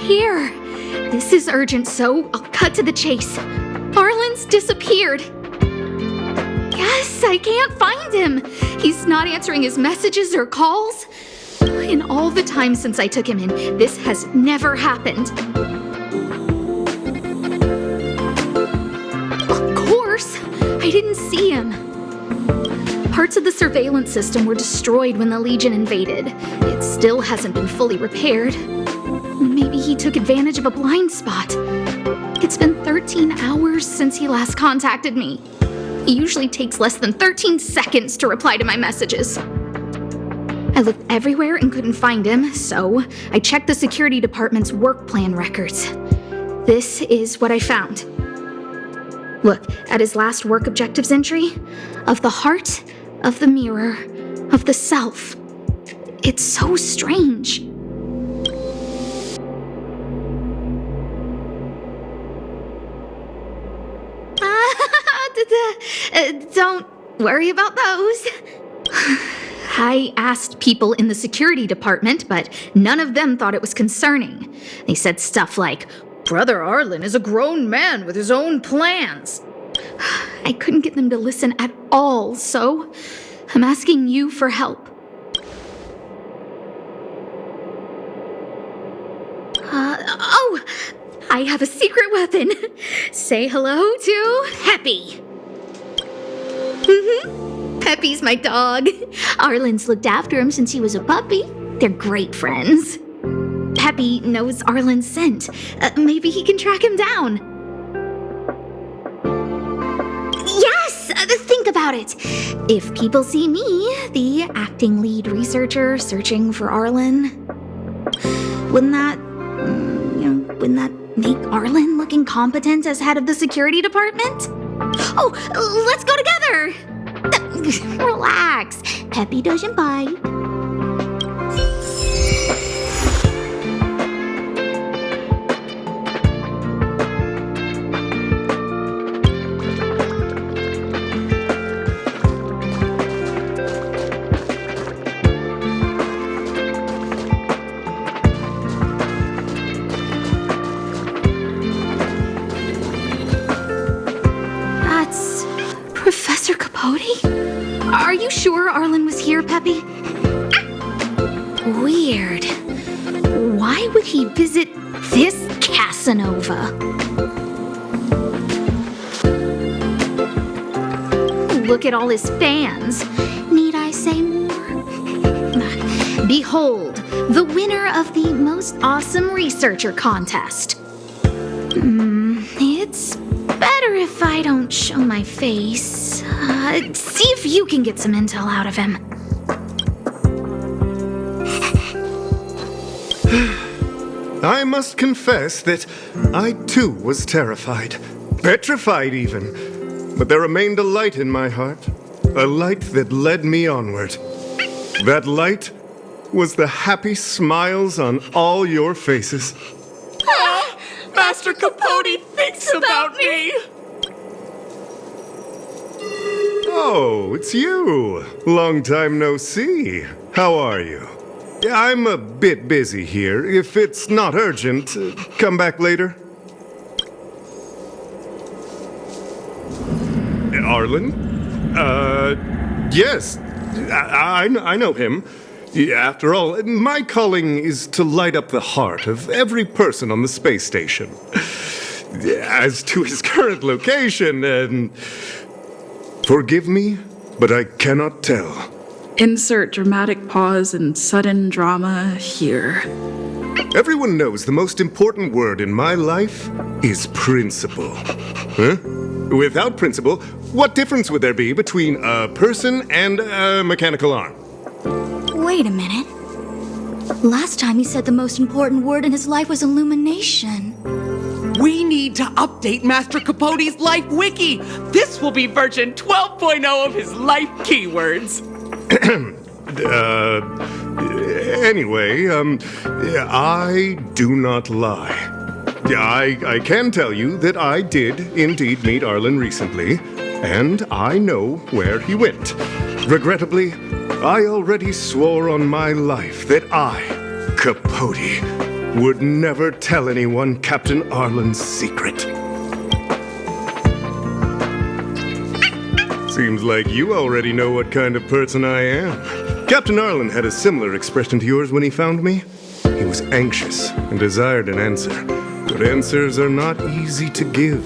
here. This is urgent, so I'll cut to the chase. Arlen's disappeared. Yes, I can't find him. He's not answering his messages or calls. In all the time since I took him in, this has never happened. Of course, I didn't see him. Parts of the surveillance system were destroyed when the Legion invaded. It still hasn't been fully repaired. Maybe he took advantage of a blind spot. It's been 13 hours since he last contacted me. He usually takes less than 13 seconds to reply to my messages. I looked everywhere and couldn't find him, so I checked the security department's work plan records. This is what I found. Look at his last work objectives entry. Of the heart, of the mirror, of the self. It's so strange. Don't worry about those. I asked people in the security department, but none of them thought it was concerning. They said stuff like, "Brother Arlen is a grown man with his own plans." I couldn't get them to listen at all, so I'm asking you for help. I have a secret weapon. Say hello to Peppy. Peppy's my dog. Arlen's looked after him since he was a puppy. They're great friends. Peppy knows Arlen's scent. Maybe he can track him down. Yes! Think about it. If people see me, the acting lead researcher searching for Arlen, wouldn't that make Arlen look incompetent as head of the security department? Oh, let's go together! Relax. Peppy doesn't bite. That's Professor Capote? Are you sure Arlen was here, Peppy? Weird. Why would he visit this Casanova? Look at all his fans. Need I say more? Behold, the winner of the Most Awesome Researcher contest. It's better if I don't show my face. See if you can get some intel out of him. I must confess that I too was terrified. Petrified even. But there remained a light in my heart. A light that led me onward. That light was the happy smiles on all your faces. Master Capote thinks about me! Oh, it's you. Long time no see. How are you? I'm a bit busy here. If it's not urgent, come back later. Arlen? Yes. I know him. After all, my calling is to light up the heart of every person on the space station. As to his current location, forgive me, but I cannot tell. Insert dramatic pause and sudden drama here. Everyone knows the most important word in my life is principle. Huh? Without principle, what difference would there be between a person and a mechanical arm? Wait a minute. Last time he said the most important word in his life was illumination. We need to update Master Capote's Life Wiki. This will be version 12.0 of his life keywords. Anyway, I do not lie. I can tell you that I did indeed meet Arlen recently, and I know where he went. Regrettably, I already swore on my life that I, Capote, would never tell anyone Captain Arlen's secret. Seems like you already know what kind of person I am. Captain Arlen had a similar expression to yours when he found me. He was anxious and desired an answer, but answers are not easy to give.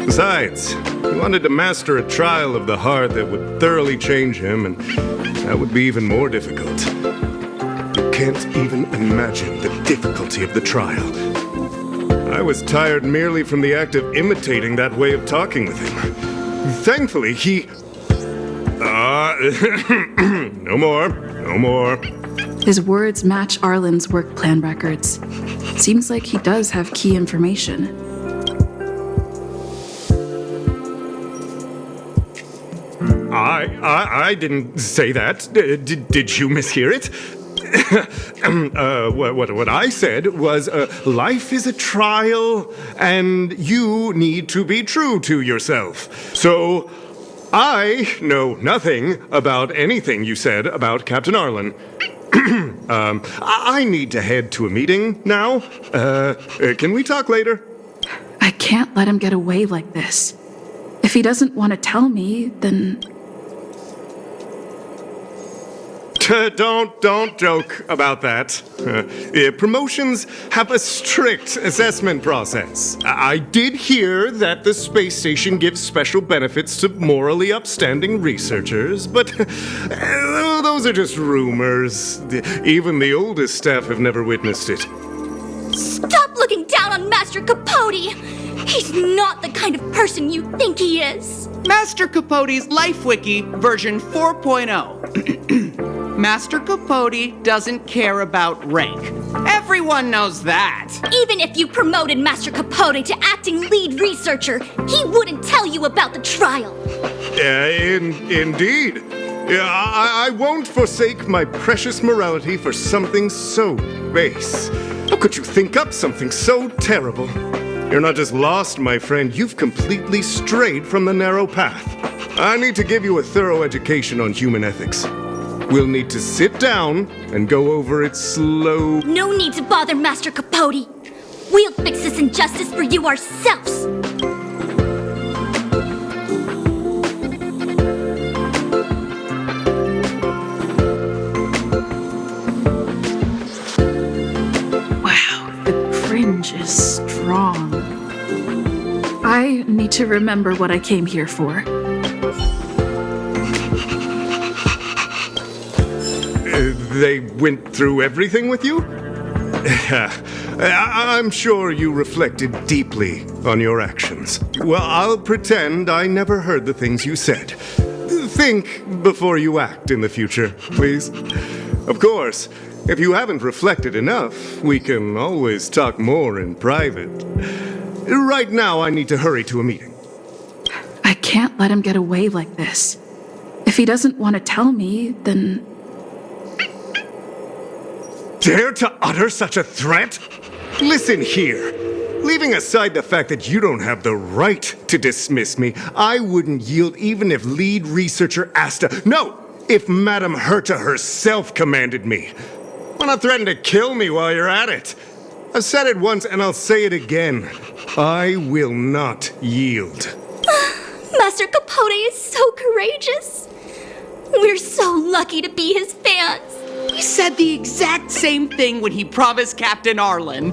Besides, he wanted to master a trial of the heart that would thoroughly change him, and that would be even more difficult. You can't even imagine the difficulty of the trial. I was tired merely from the act of imitating that way of talking with him. Thankfully, he... no more. His words match Arlen's work plan records. Seems like he does have key information. I didn't say that. Did you mishear it? What I said was, life is a trial, and you need to be true to yourself. So, I know nothing about anything you said about Captain Arlen. I need to head to a meeting now. Can we talk later? I can't let him get away like this. If he doesn't want to tell me, then... Don't joke about that. Promotions have a strict assessment process. I did hear that the space station gives special benefits to morally upstanding researchers, but those are just rumors. Even the oldest staff have never witnessed it. Stop looking down on Master Capote! He's not the kind of person you think he is. Master Capote's Life Wiki version 4.0. Master Capote doesn't care about rank. Everyone knows that. Even if you promoted Master Capote to acting lead researcher, he wouldn't tell you about the trial. Indeed. I won't forsake my precious morality for something so base. How could you think up something so terrible? You're not just lost, my friend. You've completely strayed from the narrow path. I need to give you a thorough education on human ethics. We'll need to sit down and go over it slow. No need to bother Master Capote. We'll fix this injustice for you ourselves. Wow, the cringe is strong. I need to remember what I came here for. They went through everything with you? I'm sure you reflected deeply on your actions. Well, I'll pretend I never heard the things you said. Think before you act in the future, please. Of course, if you haven't reflected enough, we can always talk more in private. Right now, I need to hurry to a meeting. I can't let him get away like this. If he doesn't want to tell me, then... Dare to utter such a threat? Listen here. Leaving aside the fact that you don't have the right to dismiss me, I wouldn't yield even if lead researcher Asta... No! If Madame Herta herself commanded me. Why not threaten to kill me while you're at it? I've said it once and I'll say it again. I will not yield. Master Capote is so courageous. We're so lucky to be his fans. He said the exact same thing when he promised Captain Arlen.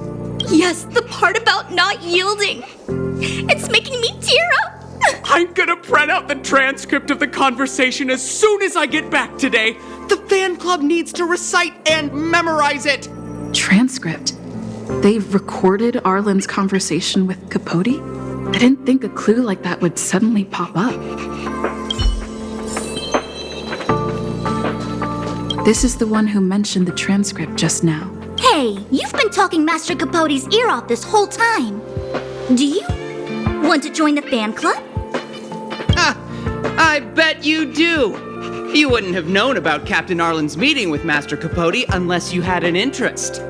Yes, the part about not yielding. It's making me tear up. I'm gonna print out the transcript of the conversation as soon as I get back today. The fan club needs to recite and memorize it. Transcript? They recorded Arlen's conversation with Capote? I didn't think a clue like that would suddenly pop up. This is the one who mentioned the transcript just now. Hey, you've been talking Master Capote's ear off this whole time. Do you want to join the fan club? I bet you do. You wouldn't have known about Captain Arlen's meeting with Master Capote unless you had an interest.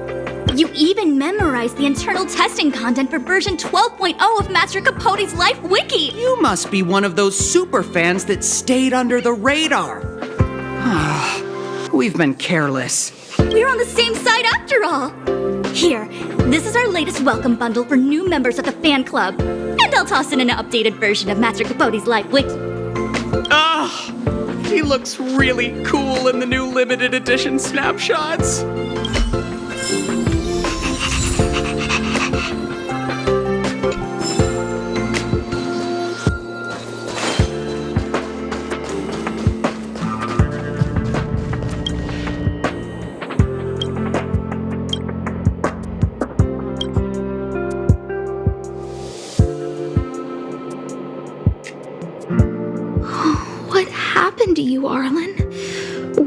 You even memorized the internal testing content for version 12.0 of Master Capote's Life Wiki. You must be one of those super fans that stayed under the radar. We've been careless. We're on the same side after all. Here, this is our latest welcome bundle for new members of the fan club. And I'll toss in an updated version of Master Capote's live wiki. Ah, he looks really cool in the new limited edition snapshots. What happened to you, Arlen?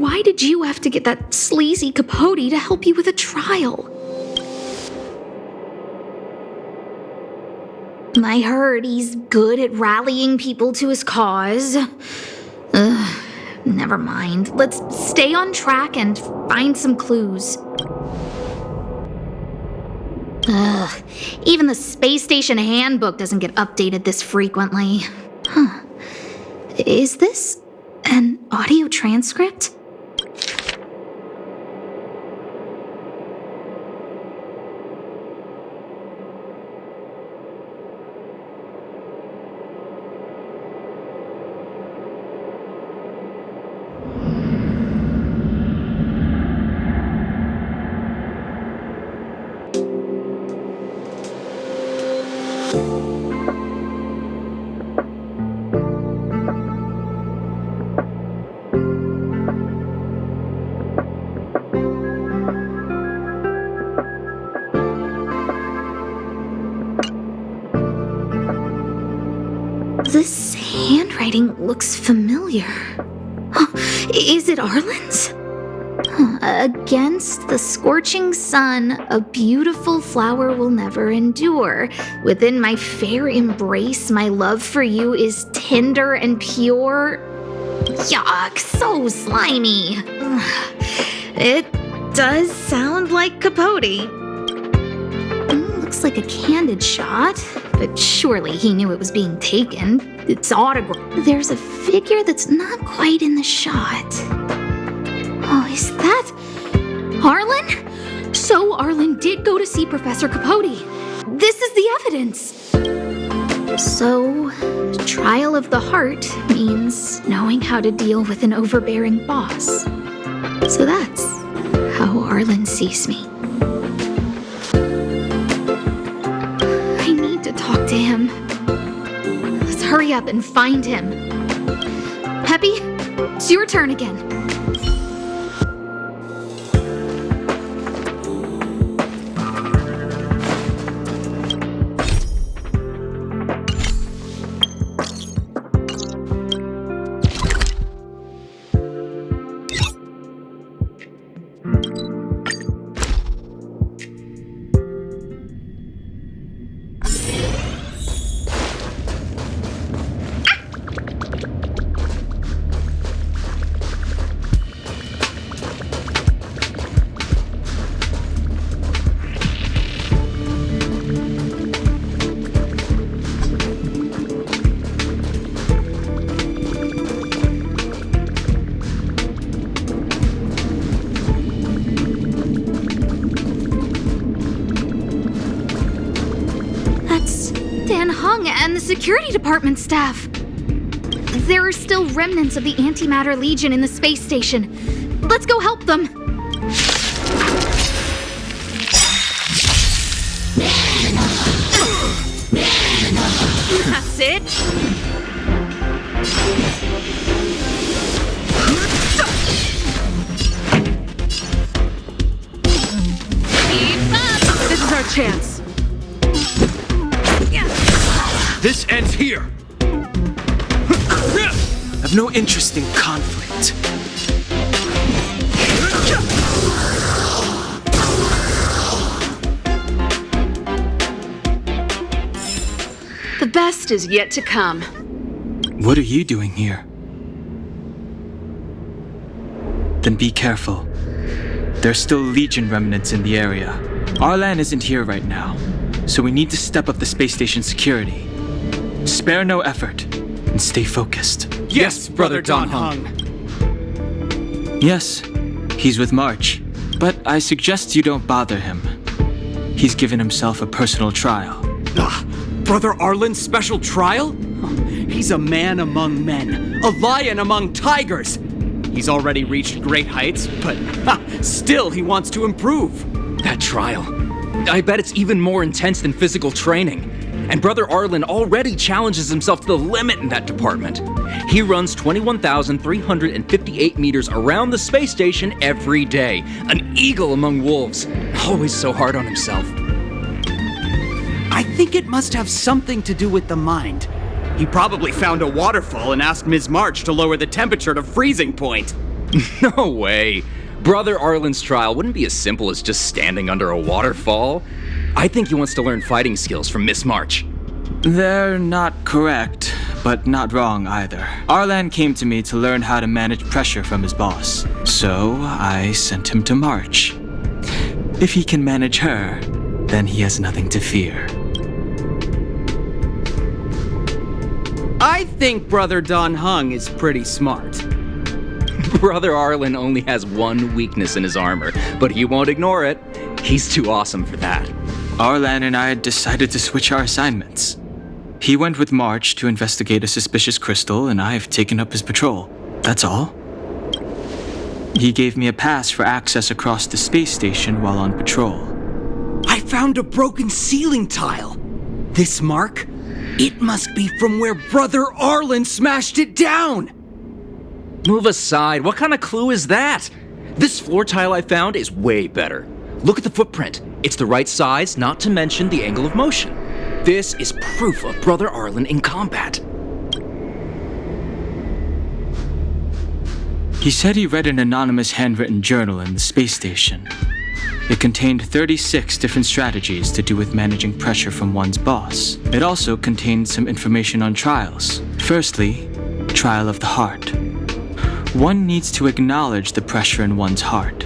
Why did you have to get that sleazy Capote to help you with a trial? I heard he's good at rallying people to his cause. Ugh, never mind. Let's stay on track and find some clues. Ugh, even the space station handbook doesn't get updated this frequently. Huh. Is this an audio transcript? This handwriting looks familiar. Is it Arlen's? Against the scorching sun, a beautiful flower will never endure. Within my fair embrace, my love for you is tender and pure. Yuck, so slimy. It does sound like Capote. Looks like a candid shot, but surely he knew it was being taken. It's autographed. There's a figure that's not quite in the shot. Oh, is that Arlen? So Arlen did go to see Professor Capote. This is the evidence. So, trial of the heart means knowing how to deal with an overbearing boss. So that's how Arlen sees me. I need to talk to him. Let's hurry up and find him. Peppy, it's your turn again. And the security department staff. There are still remnants of the Antimatter Legion in the space station. Let's go help them. That's it. Keep up. This is our chance. This ends here. I've no interest in conflict. The best is yet to come. What are you doing here? Then be careful. There's still Legion remnants in the area. Arlan isn't here right now, so we need to step up the space station security. Spare no effort, and stay focused. Yes, Brother Don Hung. Yes, he's with March, but I suggest you don't bother him. He's given himself a personal trial. Brother Arlen's special trial? He's a man among men, a lion among tigers. He's already reached great heights, but still he wants to improve. That trial. I bet it's even more intense than physical training. And Brother Arlen already challenges himself to the limit in that department. He runs 21,358 meters around the space station every day. An eagle among wolves. Always so hard on himself. I think it must have something to do with the mind. He probably found a waterfall and asked Ms. March to lower the temperature to freezing point. No way. Brother Arlen's trial wouldn't be as simple as just standing under a waterfall. I think he wants to learn fighting skills from Miss March. They're not correct, but not wrong either. Arlan came to me to learn how to manage pressure from his boss, so I sent him to March. If he can manage her, then he has nothing to fear. I think Brother Don Hung is pretty smart. Brother Arlen only has one weakness in his armor, but he won't ignore it. He's too awesome for that. Arlan and I decided to switch our assignments. He went with March to investigate a suspicious crystal, and I've taken up his patrol. That's all. He gave me a pass for access across the space station while on patrol. I found a broken ceiling tile. This mark? It must be from where Brother Arlen smashed it down. Move aside. What kind of clue is that? This floor tile I found is way better. Look at the footprint. It's the right size, not to mention the angle of motion. This is proof of Brother Arlen in combat. He said he read an anonymous handwritten journal in the space station. It contained 36 different strategies to do with managing pressure from one's boss. It also contained some information on trials. Firstly, trial of the heart. One needs to acknowledge the pressure in one's heart,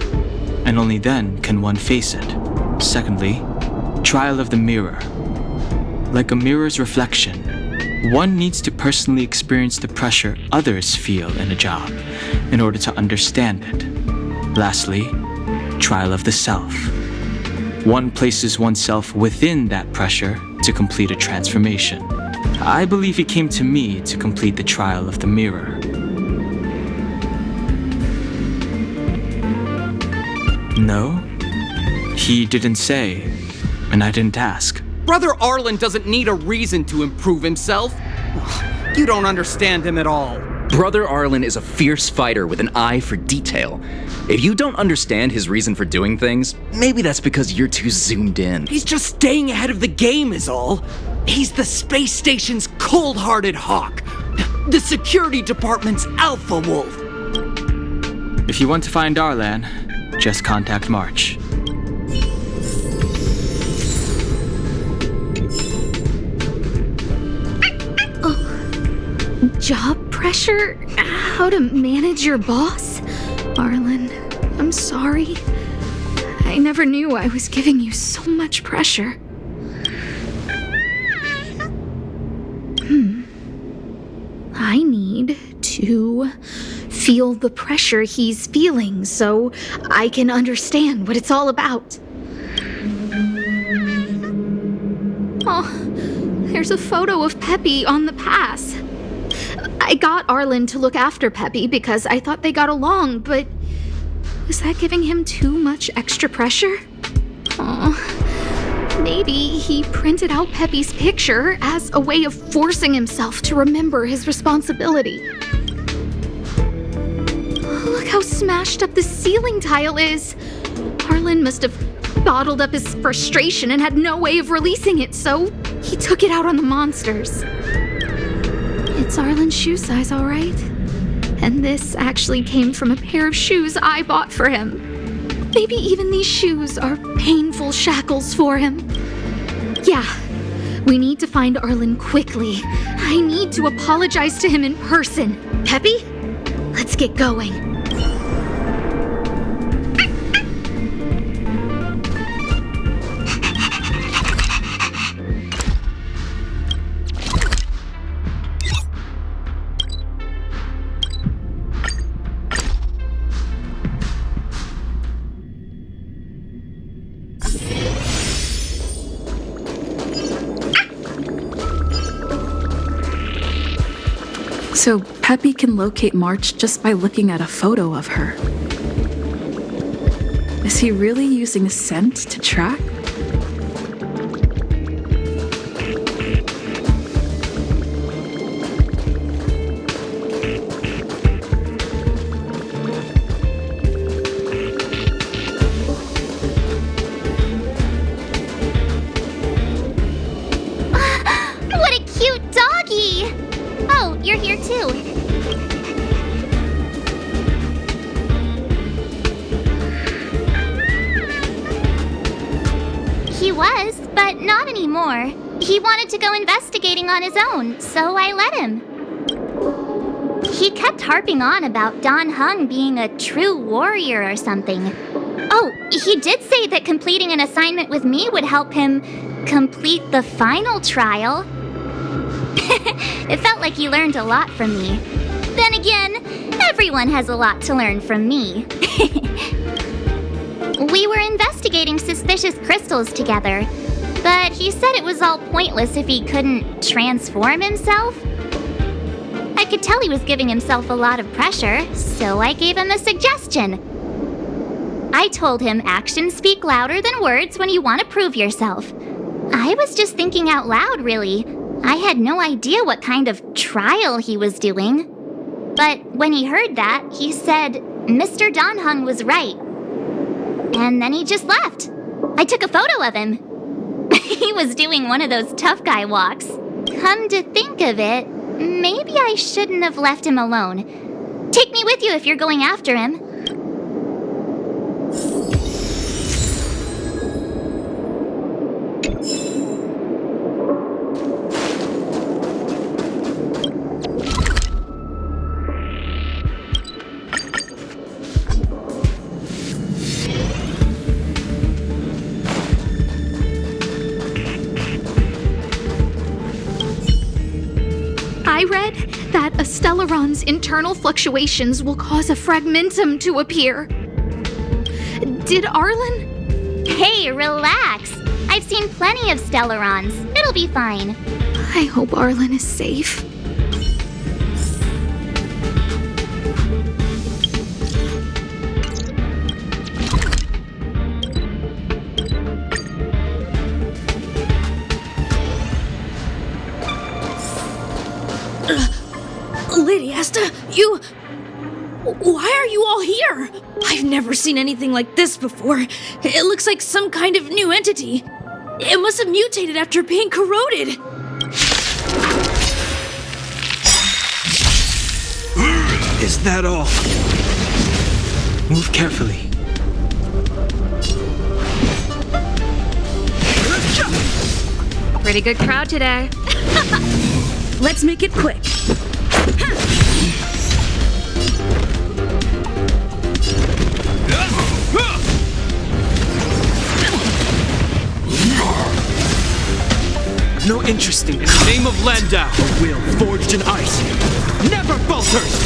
and only then can one face it. Secondly, trial of the mirror. Like a mirror's reflection, one needs to personally experience the pressure others feel in a job in order to understand it. Lastly, trial of the self. One places oneself within that pressure to complete a transformation. I believe he came to me to complete the trial of the mirror. No, he didn't say, and I didn't ask. Brother Arlen doesn't need a reason to improve himself. You don't understand him at all. Brother Arlen is a fierce fighter with an eye for detail. If you don't understand his reason for doing things, maybe that's because you're too zoomed in. He's just staying ahead of the game is all. He's the space station's cold-hearted hawk. The security department's alpha wolf. If you want to find Arlan, just contact March. Job pressure? How to manage your boss? Arlen, I'm sorry. I never knew I was giving you so much pressure. I need to feel the pressure he's feeling so I can understand what it's all about. Oh, there's a photo of Peppy on the pass. I got Arlen to look after Peppy because I thought they got along, but was that giving him too much extra pressure? Oh, maybe he printed out Peppy's picture as a way of forcing himself to remember his responsibility. Look how smashed up the ceiling tile is. Arlen must have bottled up his frustration and had no way of releasing it, so he took it out on the monsters. It's Arlen's shoe size, all right. And this actually came from a pair of shoes I bought for him. Maybe even these shoes are painful shackles for him. Yeah, we need to find Arlen quickly. I need to apologize to him in person. Peppy, let's get going. So Peppy can locate March just by looking at a photo of her. Is he really using scent to track? What a cute doggy! Oh, you're here too. He was, but not anymore. He wanted to go investigating on his own, so I let him. He kept harping on about Dan Heng being a true warrior or something. Oh, he did say that completing an assignment with me would help him complete the final trial. It felt like he learned a lot from me. Then again, everyone has a lot to learn from me. We were investigating suspicious crystals together, but he said it was all pointless if he couldn't transform himself. I could tell he was giving himself a lot of pressure, so I gave him a suggestion. I told him actions speak louder than words when you want to prove yourself. I was just thinking out loud, really. I had no idea what kind of trial he was doing. But when he heard that, he said Mr. Dan Heng was right. And then he just left. I took a photo of him. He was doing one of those tough guy walks. Come to think of it, maybe I shouldn't have left him alone. Take me with you if you're going after him. I read that a Stellaron's internal fluctuations will cause a fragmentum to appear. Did Arlen? Hey, relax. I've seen plenty of Stellarons. It'll be fine. I hope Arlen is safe. Lady Asta, you... Why are you all here? I've never seen anything like this before. It looks like some kind of new entity. It must have mutated after being corroded. Is that all? Move carefully. Pretty good crowd today. Let's make it quick. No interest in In the name of Landau, a will forged in ice never falters!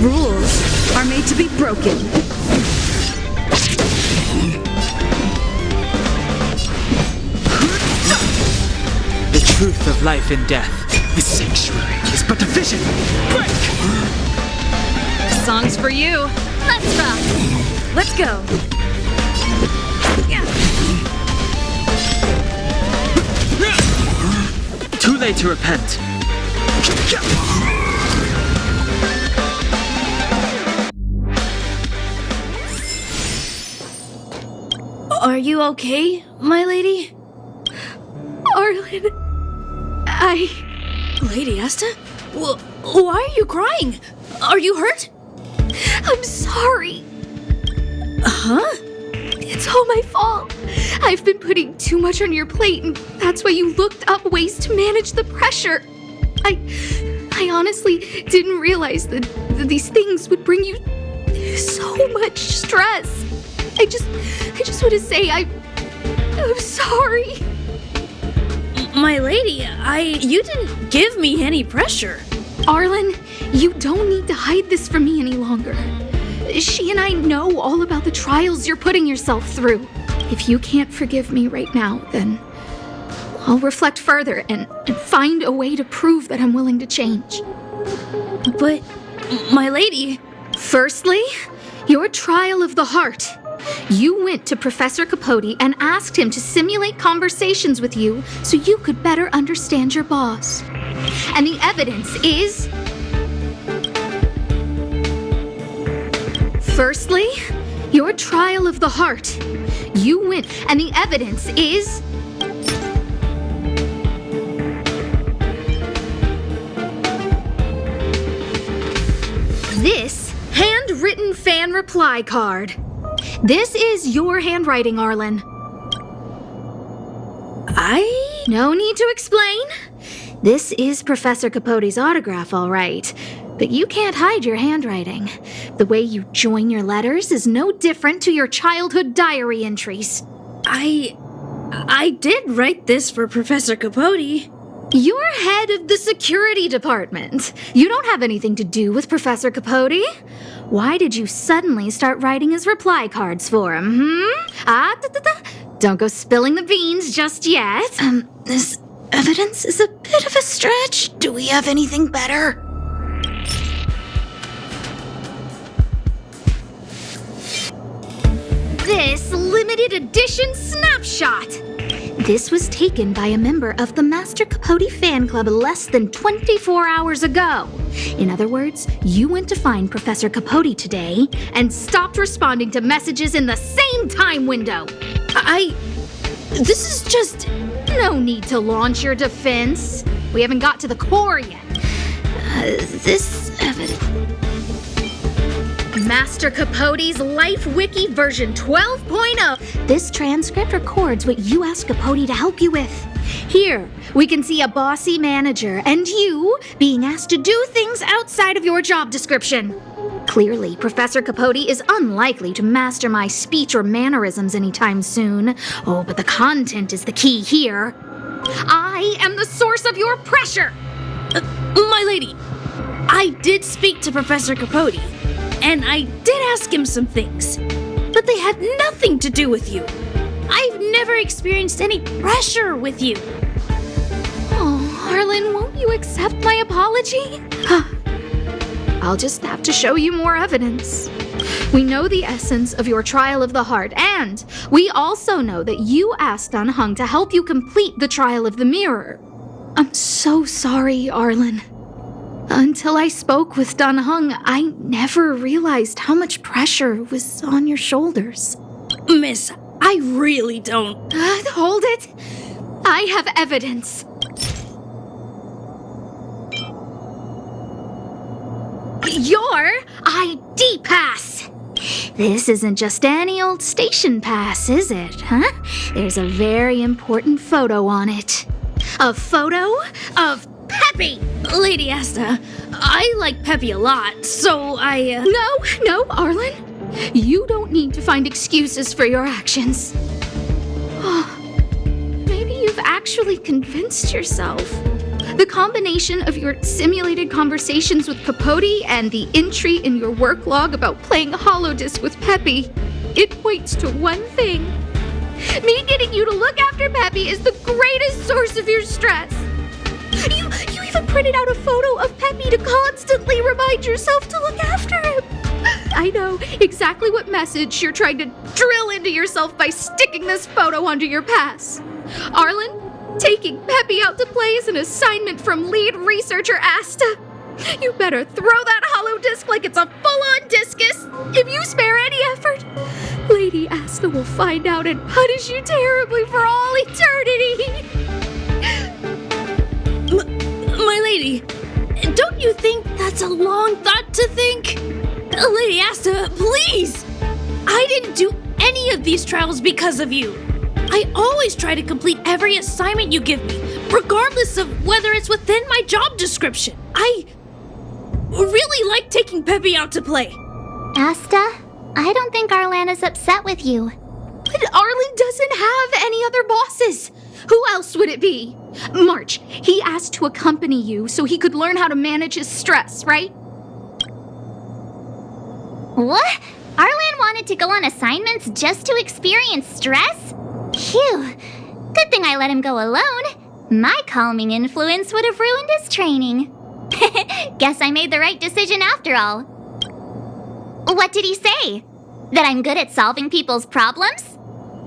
Rules are made to be broken. the truth of life and death. The sanctuary is but a vision. Break! Song's for you. Let's rock. Let's go. Too late to repent. Are you okay, my lady? Arlen, Lady Asta? Why are you crying? Are you hurt? I'm sorry. Huh? It's all my fault. I've been putting too much on your plate, and that's why you looked up ways to manage the pressure. I honestly didn't realize that these things would bring you so much stress. I just want to say I'm sorry. My lady, you didn't give me any pressure. Arlen, you don't need to hide this from me any longer. She and I know all about the trials you're putting yourself through. If you can't forgive me right now, then I'll reflect further and find a way to prove that I'm willing to change. But, my lady... Firstly, your trial of the heart. You went to Professor Capote and asked him to simulate conversations with you so you could better understand your boss. And the evidence is... Firstly, your trial of the heart. You went, and the evidence is... This handwritten fan reply card. This is your handwriting, Arlen. No need to explain. This is Professor Capote's autograph, all right. But you can't hide your handwriting. The way you join your letters is no different to your childhood diary entries. I did write this for Professor Capote. You're head of the security department. You don't have anything to do with Professor Capote. Why did you suddenly start writing his reply cards for him, Don't go spilling the beans just yet. This evidence is a bit of a stretch. Do we have anything better? This limited edition snapshot. This was taken by a member of the Master Capote fan club less than 24 hours ago. In other words, you went to find Professor Capote today and stopped responding to messages in the same time window. This is just... No need to launch your defense. We haven't got to the core yet. This evidence... Master Capote's Life Wiki version 12.0. This transcript records what you asked Capote to help you with. Here, we can see a bossy manager and you being asked to do things outside of your job description. Clearly, Professor Capote is unlikely to master my speech or mannerisms anytime soon. Oh, but the content is the key here. I am the source of your pressure! My lady, I did speak to Professor Capote. And I did ask him some things, but they had nothing to do with you. I've never experienced any pressure with you. Oh, Arlen, won't you accept my apology? I'll just have to show you more evidence. We know the essence of your trial of the heart, and we also know that you asked Dunhung to help you complete the trial of the mirror. I'm so sorry, Arlen. Until I spoke with Dunhung, I never realized how much pressure was on your shoulders. Miss, I really don't. Hold it. I have evidence. Your ID pass. This isn't just any old station pass, is it, huh? There's a very important photo on it. A photo of Peppy! Lady Asta, I like Peppy a lot, so I, No, Arlen. You don't need to find excuses for your actions. Maybe you've actually convinced yourself. The combination of your simulated conversations with Capote and the entry in your work log about playing holodisc with Peppy, it points to one thing. Me getting you to look after Peppy is the greatest source of your stress. You even printed out a photo of Peppy to constantly remind yourself to look after him. I know exactly what message you're trying to drill into yourself by sticking this photo onto your pass. Arlen, taking Peppy out to play is an assignment from lead researcher Asta. You better throw that holodisc like it's a full-on discus. If you spare any effort, Lady Asta will find out and punish you terribly for all eternity. My lady, don't you think that's a long thought to think? Lady Asta, please! I didn't do any of these trials because of you. I always try to complete every assignment you give me, regardless of whether it's within my job description. I really like taking Peppy out to play. Asta, I don't think Arlan is upset with you. But Arlen doesn't have any other bosses. Who else would it be? March, he asked to accompany you so he could learn how to manage his stress, right? What? Arlan wanted to go on assignments just to experience stress? Phew. Good thing I let him go alone. My calming influence would have ruined his training. Guess I made the right decision after all. What did he say? That I'm good at solving people's problems?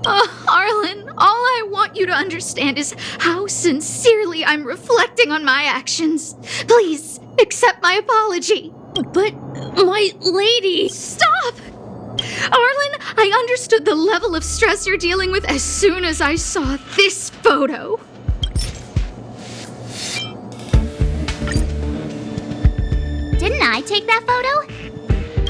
Oh, Arlen, all I want you to understand is how sincerely I'm reflecting on my actions. Please, accept my apology. But, my lady... Stop! Arlen, I understood the level of stress you're dealing with as soon as I saw this photo. Didn't I take that photo?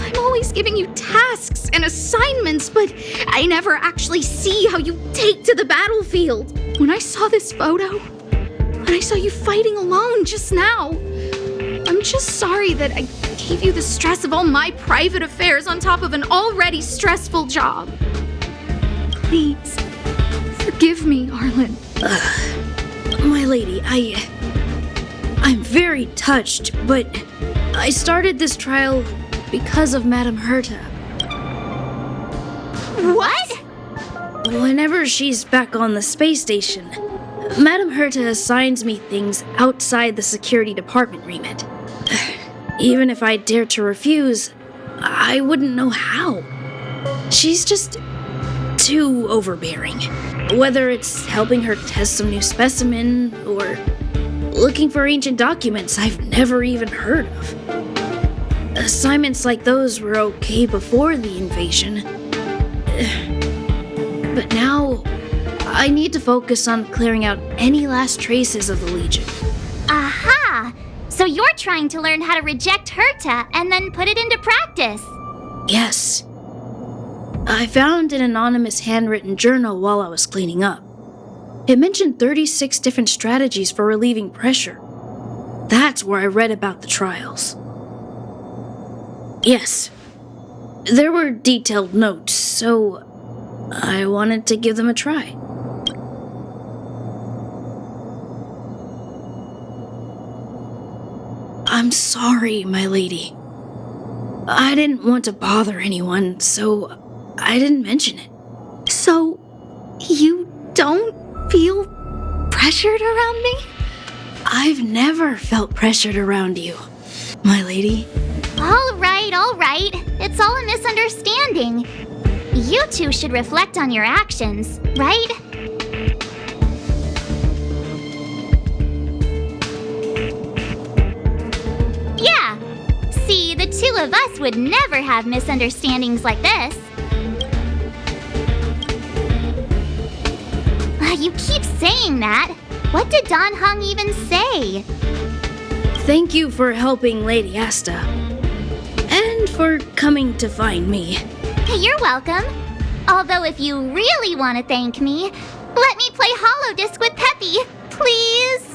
I'm always giving you tasks and assignments, but I never actually see how you take to the battlefield. When I saw this photo, when I saw you fighting alone just now, I'm just sorry that I gave you the stress of all my private affairs on top of an already stressful job. Please, forgive me, Arlen. My lady, I'm very touched, but I started this trial because of Madame Herta. What? Whenever she's back on the space station, Madame Herta assigns me things outside the security department remit. Even if I dared to refuse, I wouldn't know how. She's just too overbearing. Whether it's helping her test some new specimen, or looking for ancient documents I've never even heard of. Assignments like those were okay before the invasion. But now, I need to focus on clearing out any last traces of the Legion. Aha! So you're trying to learn how to reject Herta and then put it into practice. Yes. I found an anonymous handwritten journal while I was cleaning up. It mentioned 36 different strategies for relieving pressure. That's where I read about the trials. Yes. There were detailed notes, so I wanted to give them a try. I'm sorry, my lady. I didn't want to bother anyone, so I didn't mention it. So, you don't feel pressured around me? I've never felt pressured around you, my lady. All right. It's all a misunderstanding. You two should reflect on your actions, right? Yeah. See, the two of us would never have misunderstandings like this. You keep saying that. What did Don Hung even say? Thank you for helping Lady Asta. And for coming to find me. You're welcome. Although if you really want to thank me, let me play Hollow Disc with Peppy, please.